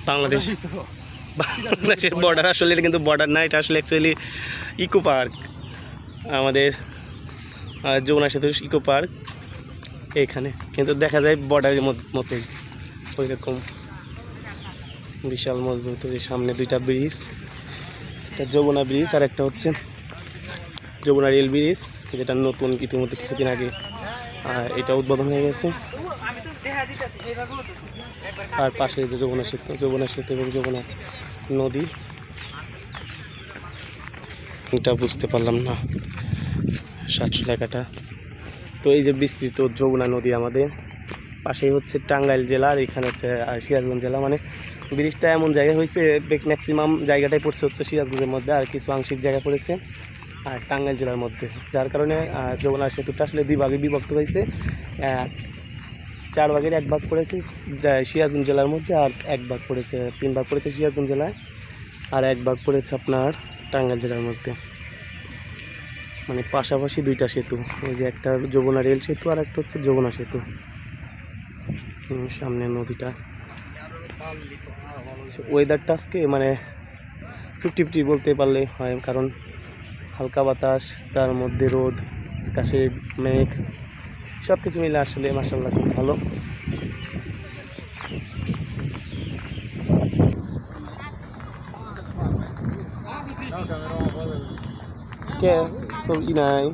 বাংলাদেশ বাংলাদেশের বর্ডার আসলে এটা কিন্তু বর্ডার না, এটা আসলে অ্যাকচুয়ালি ইকো পার্ক। আমাদের যমুনা সেতু ইকো পার্ক এইখানে কিন্তু দেখা যায় বর্ডারের মতোই ওই রকম বিশাল মজবুত। সামনে দুইটা ব্রিজ, একটা যমুনা ব্রিজ আর একটা হচ্ছে যমুনা রেল ব্রিজ, যেটা নতুন ইতিমধ্যে কিছুদিন আগে এটা উদ্বোধন হয়ে গেছে। আর পাশে যে যমুনা সেতু এবং যমুনা নদী, এটা বুঝতে পারলাম না 700 টাকাটা। তো এই যে বিস্তৃত যমুনা নদী, আমাদের পাশেই হচ্ছে টাঙ্গাইল জেলা আর এখানে হচ্ছে সিরাজগঞ্জ জেলা। মানে ব্রিজটা এমন জায়গায় হয়েছে, ম্যাক্সিমাম জায়গাটাই পড়ছে হচ্ছে সিরাজগঞ্জের মধ্যে, আর কিছু আংশিক জায়গা পড়েছে আর টাঙ্গাইল জেলার মধ্যে, যার কারণে যমুনা সেতুটা আসলে 2 ভাগে বিভক্ত হয়েছে। 4 ভাগের 1 ভাগ পড়েছে সিরাজগঞ্জ জেলার মধ্যে, আর 1 ভাগ পড়েছে 3 ভাগ পড়েছে সিরাজগঞ্জ জেলায়, আর 1 ভাগ পড়েছে আপনার টাঙ্গাইল জেলার মধ্যে। মানে পাশাপাশি 2টা সেতু, এই যে একটা যমুনা রেল সেতু আর একটা হচ্ছে যমুনা সেতু। সামনে নদীটা, ওয়েদারটা আজকে মানে 50-50 বলতে পারলে হয়, কারণ হালকা বাতাস, তার মধ্যে রোদ, আকাশে মেঘ, সব কিছু মিলে আসলে মাশাআল্লাহ খুব ভালো। কে সব নাই